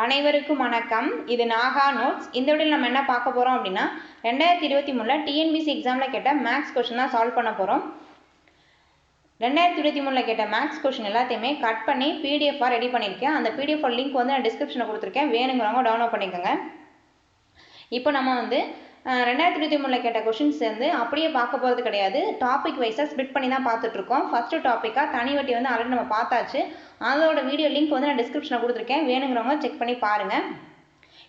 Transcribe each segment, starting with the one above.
அனைவருக்கும் வணக்கம். இது நாகா நோட்ஸ். இந்த வீடியோவில் நம்ம என்ன பார்க்க போகிறோம் அப்படின்னா 2023 டிஎன்பிசி எக்ஸாமில் கேட்ட மேக்ஸ் கொஸ்டின் தான் சால்வ் பண்ண போகிறோம். 2023 கேட்ட மேக்ஸ் கொஸ்டின் எல்லாத்தையுமே கட் பண்ணி பிடிஎஃபாக ரெடி பண்ணியிருக்கேன். அந்த பிடிஎஃப் லிங்க் வந்து நான் டிஸ்கிரிப்ஷனில் கொடுத்துருக்கேன், வேணுங்கிறவங்க டவுன்லோட் பண்ணிக்கோங்க. இப்போ நம்ம 2023 கேட்ட கொஷின்ஸ் அப்படியே பார்க்க போகிறது கிடையாது, டாபிக் வைஸாக ஸ்பிட் பண்ணி தான் பார்த்துட்ருக்கோம். ஃபஸ்ட்டு டாப்பிக்காக தனி வட்டி ஆல்ரெடி நம்ம பார்த்தாச்சு. அதோட வீடியோ லிங்க் நான் டிஸ்கிரிப்ஷனில் கொடுத்துருக்கேன், வேணுங்கிறவங்க செக் பண்ணி பாருங்கள்.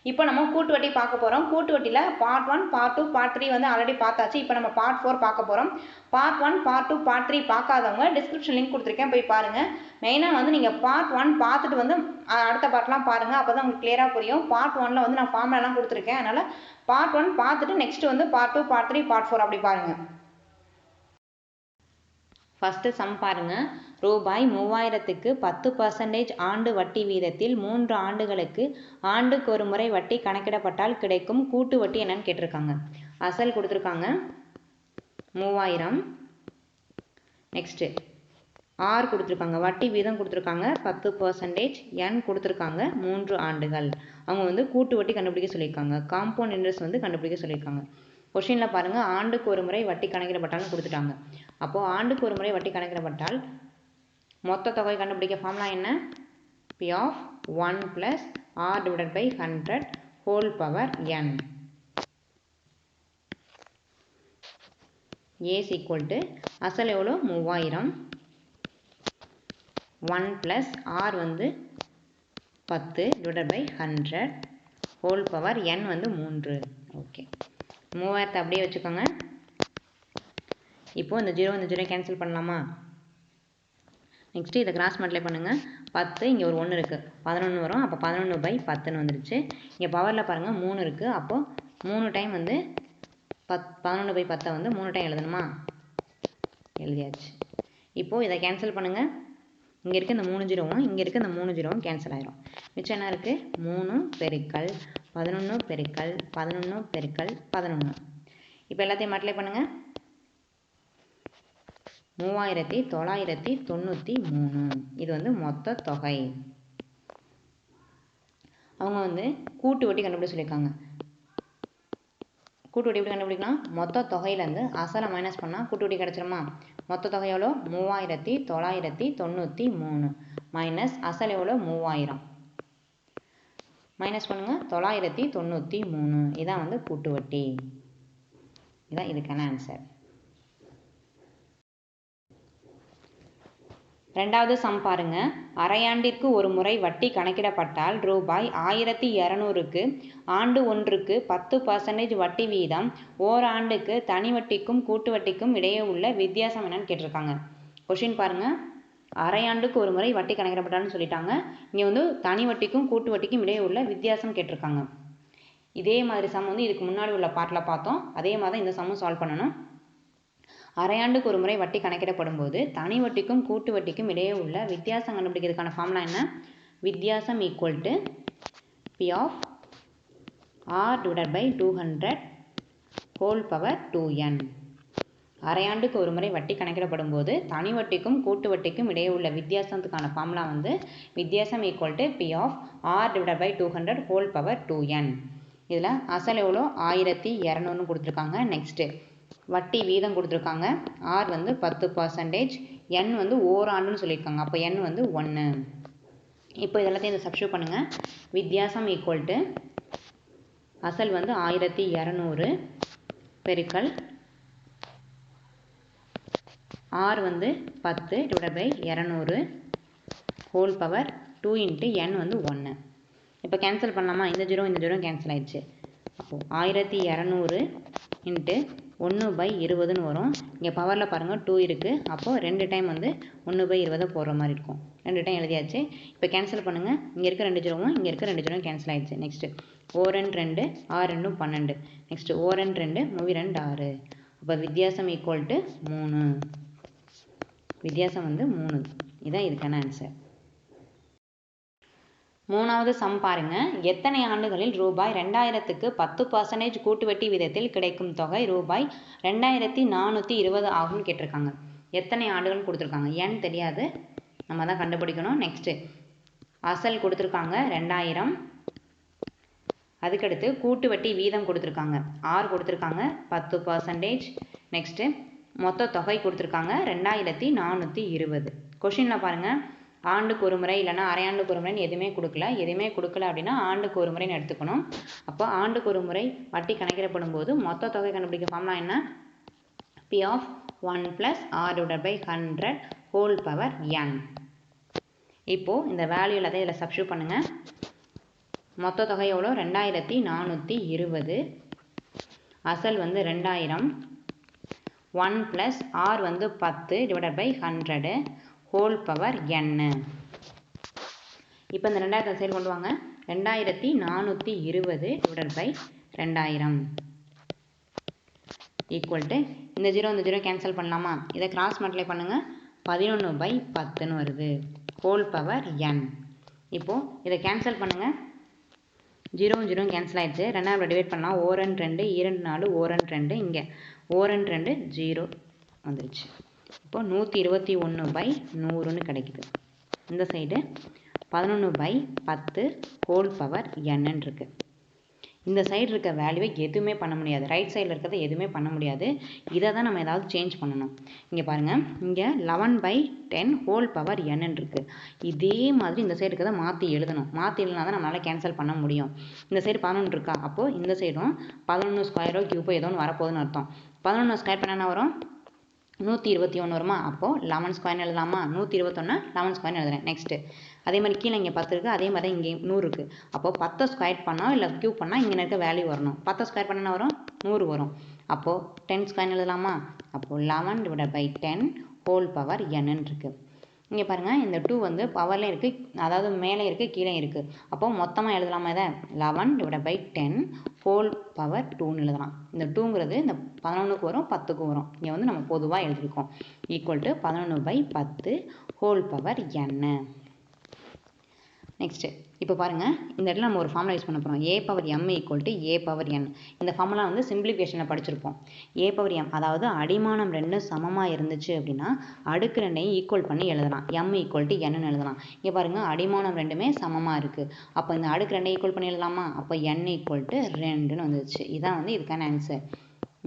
இப்போ நம்ம கூட்டு வட்டி பார்க்க போகிறோம். கூட்டு வட்டியில் பார்ட் 1, பார்ட் 2, பார்ட் 3 ஆல்ரெடி பார்த்தாச்சு. இப்போ நம்ம பார்ட் 4 பார்க்க போகிறோம். பார்ட் 1, பார்ட் 2, பார்ட் 3 பார்க்காதவங்க டிஸ்கிரிப்ஷன் லிங்க் கொடுத்துருக்கேன், போய் பாருங்கள். மெயினாக நீங்கள் பார்ட் 1 பார்த்துட்டு அடுத்த பார்ட்லாம் பாருங்கள், அப்போ தான் உங்களுக்கு கிளியராக புரியும். பார்ட் 1ல் நான் ஃபார்முலாலாம் கொடுத்துருக்கேன், அதனால் பார்ட் 1 பார்த்துட்டு நெக்ஸ்ட் பார்ட் 2, பார்ட் 3, பார்ட் 4 அப்படி பாருங்கள். ஃபஸ்ட்டு சம் பாருங்கள். ரூபாய் 3000க்கு 10% ஆண்டு வட்டி வீதத்தில் 3 ஆண்டுகளுக்கு ஆண்டுக்கு ஒரு முறை வட்டி கணக்கிடப்பட்டால் கிடைக்கும் கூட்டு வட்டி என்னன்னு கேட்டிருக்காங்க. அசல் கொடுத்துருக்காங்க 3000, நெக்ஸ்ட்டு ஆர் கொடுத்துருக்காங்க, வட்டி வீதம் கொடுத்துருக்காங்க 10%, என் கொடுத்துருக்காங்க 3 ஆண்டுகள். அவங்க கூட்டு வட்டி கண்டுபிடிக்க சொல்லியிருக்காங்க, காம்பவுண்ட் இன்ட்ரெஸ்ட் கண்டுபிடிக்க சொல்லியிருக்காங்க. கொஷினில் பாருங்கள், ஆண்டுக்கு ஒரு முறை வட்டி கணக்கிடப்பட்டால்னு கொடுத்துட்டாங்க. அப்போது ஆண்டுக்கு ஒரு முறை வட்டி கணக்கிடப்பட்டால் மொத்த தொகை கண்டுபிடிக்க ஃபார்முலா என்ன? P of 1 plus R divided by 100 whole power n. A is equal to அசல் எவ்வளோ 3000, 1 plus R 10 divided by 100 whole power n 3. Okay, 3000 அப்படியே வச்சுக்கோங்க. இப்போது இந்த 0 கேன்சல் பண்ணலாமா? நெக்ஸ்ட்டு இதை கிராஸ் மல்டிப்ளை பண்ணுங்கள். 10, இங்கே ஒரு 1 இருக்குது, 11 வரும். அப்போ 11/10 வந்துருச்சு. இங்கே பவரில் பாருங்கள் 3 இருக்குது. அப்போது 3 டைம் 11/10 3 டைம் எழுதணுமா? எழுதியாச்சு. இப்போது இதை கேன்சல் பண்ணுங்கள். இங்கே இருக்க இந்த 3 0வும் இங்கே இருக்க இந்த 3 0வும் கேன்சல் ஆயிரும். மிச்சம் என்ன இருக்குது? 3 பெருக்கல் 11 பெருக்கல் 11 பெருக்கல் 11. இப்போ எல்லாத்தையும் மல்டிப்ளை பண்ணுங்கள். 3993. இது மொத்த தொகை. அவங்க கூட்டு வட்டி கண்டுபிடிக்க சொல்லியிருக்காங்க. கூட்டு வட்டி எப்படி கண்டுபிடிக்கலாம்? மொத்த தொகையிலேருந்து அசலை மைனஸ் பண்ணால் கூட்டு வட்டி கிடச்சிருமா? மொத்த தொகை எவ்வளோ? 3993 மைனஸ் அசல் எவ்வளோ? 3000 மைனஸ் பண்ணுங்கள். 993. இதான் கூட்டு வட்டி. இதான் இதுக்கான ஆன்சர். ரெண்டாவது சம் பாருங்க. அரையாண்டிற்கு ஒரு முறை வட்டி கணக்கிடப்பட்டால் ரூபாய் 1200க்கு ஆண்டு ஒன்றுக்கு 10% வட்டி வீதம் ஓராண்டுக்கு தனி வட்டிக்கும் கூட்டு வட்டிக்கும் இடையே உள்ள வித்தியாசம் என்னன்னு கேட்டிருக்காங்க. கொஷின் பாருங்க. அரையாண்டுக்கு ஒரு முறை வட்டி கணக்கிடப்பட்டால்னு சொல்லிட்டாங்க. இங்கே தனி வட்டிக்கும் கூட்டு வட்டிக்கும் இடையே உள்ள வித்தியாசம் கேட்டிருக்காங்க. இதே மாதிரி சம் இதுக்கு முன்னாடி உள்ள பார்ட்டில் பார்த்தோம். அதே மாதிரி இந்த சம்மும் சால்வ் பண்ணணும். அரையாண்டுக்கு ஒரு முறை வட்டி கணக்கிடப்படும் போது தனி வட்டிக்கும் கூட்டு வட்டிக்கும் இடையே உள்ள வித்தியாசம் கண்டுபிடிக்கிறதுக்கான ஃபார்முலா என்ன? வித்தியாசம் equal to P of R divided by 200 whole power 2n. அரையாண்டுக்கு ஒரு முறை வட்டி கணக்கிடப்படும் போது தனி வட்டிக்கும் கூட்டு வட்டிக்கும் இடையே உள்ள வித்தியாசத்துக்கான ஃபார்முலா வித்தியாசம் equal to P of R divided by 200 whole power 2n. இதில் அசல் எவ்வளோ? 1200 கொடுத்துருக்காங்க. நெக்ஸ்ட்டு வட்டி வீதம் கொடுத்துருக்காங்க. ஆர் 10%, என் ஓராண்டுன்னு சொல்லியிருக்காங்க. அப்போ என் 1. இப்போ இதெல்லாத்தையும் இதை சப்ஸ்டியூட் பண்ணுங்கள். வித்தியாசம் ஈக்குவல் டு அசல் 1200 பெருக்கல் R 10 divide by 200 whole power 2 into N 1. இப்போ கேன்சல் பண்ணலாமா? இந்த 0 கேன்சல் ஆயிடுச்சு. அப்போது 1200 இன்ட்டு 1/20 வரும். இங்கே பவரில் பாருங்கள் 2 இருக்குது. அப்போது 2 டைம் 1/20 போடுற மாதிரி இருக்கும். 2 டைம் எழுதியாச்சு. இப்போ கேன்சல் பண்ணுங்கள். இங்கே இருக்க 2 0வும் இங்கே இருக்க 2 0வும் கேன்சல் ஆகிடுச்சு. நெக்ஸ்ட்டு 4 2 6 2 12. நெக்ஸ்ட்டு 4 2 3 2 6. அப்போ வித்தியாசம் ஈக்குவல் டு 3. வித்தியாசம் 3. இதுதான் இதுக்கான ஆன்சர். மூணாவது சம் பாருங்க. எத்தனை ஆண்டுகளில் ரூபாய் 2000க்கு 10% கூட்டு வட்டி வீதத்தில் கிடைக்கும் தொகை ரூபாய் 2420 ஆகும்னு கேட்டிருக்காங்க. எத்தனை ஆண்டுகள் கொடுத்துருக்காங்க? ஏன்னு தெரியாது, நம்ம தான் கண்டுபிடிக்கணும். நெக்ஸ்ட்டு அசல் கொடுத்துருக்காங்க 2000. அதுக்கடுத்து கூட்டு வட்டி வீதம் கொடுத்துருக்காங்க ஆர் கொடுத்துருக்காங்க 10%. நெக்ஸ்ட்டு மொத்த தொகை கொடுத்துருக்காங்க 2420. கொஷினில் பாருங்கள், ஆண்டுக்கு ஒரு முறை இல்லைனா அரையாண்டுக்கு ஒரு முறைன்னு எதுவுமே கொடுக்கல அப்படின்னா ஆண்டுக்கு ஒரு முறைன்னு எடுத்துக்கணும். அப்போ ஆண்டுக்கு ஒரு முறை வட்டி கணக்கிடப்படும் போது மொத்த தொகை கண்டுபிடிக்க ஃபார்முலா என்ன? P of 1 plus R divided by 100 whole power n. இப்போது இந்த வேல்யூ எல்லாத்தையும் இதில் சப்ஸ்டியூட் பண்ணுங்கள். மொத்த தொகை எவ்வளோ? 2420. அசல் வந்து 2000. 1 plus R வந்து 10 divided by 100 whole power n. இப்போ இந்த 2000 சைடு கொண்டு வாங்க. 2420 divided by 2000 ஈக்குவல் டு இந்த 0 கேன்சல் பண்ணலாமா? இதை கிராஸ் மல்டிப்ளை பண்ணுங்கள். 11/10 வருது ஹோல் பவர் n. இப்போது இதை கேன்சல் பண்ணுங்கள். 0 கேன்சல் ஆகிடுச்சு. 2 டிவைட் பண்ணால் ஓரன் 2 2 4 ஓரன் 2 இங்கே ஓரன் 2 0 வந்துருச்சு. இப்போ 121/100ன்னு கிடைக்குது. இந்த சைடு 11/10 ஹோல் பவர் n இருக்குது. இந்த சைடு இருக்க வேல்யூவை எதுவுமே பண்ண முடியாது. ரைட் சைடில் இருக்கிறத எதுவுமே பண்ண முடியாது. இதை தான் நம்ம ஏதாவது சேஞ்ச் பண்ணணும். இங்கே பாருங்கள், இங்கே 11/10 ஹோல் பவர் n இருக்குது. இதே மாதிரி இந்த சைடு இருக்கிறத மாற்றி எழுதணும். மாற்றி எழுதினா தான் நம்மளால் கேன்சல் பண்ண முடியும். இந்த சைடு 11 இருக்கா, அப்போது இந்த சைடும் 11 ஸ்கொயரோ கியூப்போ ஏதோ ஒன்று வரப்போகுதுன்னு அர்த்தம். 11 ஸ்கொயர் பண்ண என்ன வரும்? 121 வருமா? அப்போது 11 ஸ்கொயர்னு எழுதலாமா? 121 11 ஸ்கொயர்னு எழுதுறேன். நெக்ஸ்ட்டு அதே மாதிரி கீழே இங்கே 10 இருக்குது, அதே மாதிரி இங்கே 100 இருக்குது. அப்போது 10 ஸ்கொயர் பண்ணால் இல்லை கியூப் பண்ணால் இங்கே இருக்க வேல்யூ வரணும். 10 ஸ்கொயர் பண்ண என்ன வரும்? 100 வரும். அப்போது 10 ஸ்கொயர்னு எழுதலாமா? அப்போது 11 divided by 10 whole power n இருக்குது. இங்கே பாருங்கள், இந்த 2 வந்து பவர்லேயும் இருக்குது, அதாவது மேலே இருக்குது கீழே இருக்குது. அப்போது மொத்தமாக எழுதலாமா? இதை 11 divided by 10 ஹோல் பவர் 2ன்னு எழுதலாம். இந்த 2ங்கிறது இந்த 11க்கு வரும் 10க்கும் வரும். இங்கே வந்து நம்ம பொதுவாக எழுதியிருக்கோம். Equal to 11/10 whole power n. Next இப்போ பாருங்கள், இந்த இடத்துல நம்ம ஒரு ஃபார்முலா யூஸ் பண்ண போகிறோம். a power m equal to a power n. இந்த ஃபார்முலா வந்து சிம்பிளிஃபிகேஷனில் படிச்சிருப்போம். a power m அதாவது அடிமானம் 2 சமமாக இருந்துச்சு அப்படின்னா அடுக்கு 2ஐயும் ஈக்குவல் பண்ணி எழுதலாம். m ஈக்குவல் டு n எழுதலாம். இங்கே பாருங்கள், அடிமானம் 2மே சமமாக இருக்குது. அப்போ இந்த அடுக்கு 2ஐ ஈக்குவல் பண்ணி எழுதலாமா? அப்போ n ஈக்குவல் டு 2ன்னு வந்துச்சு. இதான் வந்து இதுக்கான ஆன்சர்.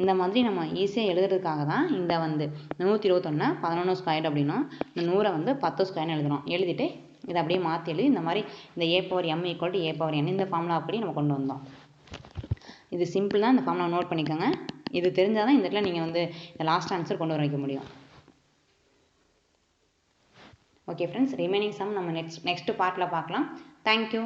இந்த மாதிரி நம்ம ஈஸியாக எழுதுறதுக்காக தான் இந்த வந்து 121 11 ஸ்கொயர் அப்படின்னும் இந்த 100 வந்து 10 ஸ்கொயர்னு எழுதுறோம். எழுதிட்டு இதை அப்படியே மாற்றி எழுதி இந்த மாதிரி இந்த a power m equal to a power n இந்த ஃபார்முலா அப்படி நம்ம கொண்டு வந்தோம். இது சிம்பிள் தான். இந்த ஃபார்முலா நோட் பண்ணிக்கோங்க. இது தெரிஞ்சால் தான் இந்த இடத்துல நீங்கள் வந்து இந்த லாஸ்ட் ஆன்சர் கொண்டு வர வைக்க முடியும். ஓகே ஃப்ரெண்ட்ஸ், ரிமைனிங் சம் நம்ம நெக்ஸ்ட் பார்ட்டில் பார்க்கலாம். தேங்க்யூ.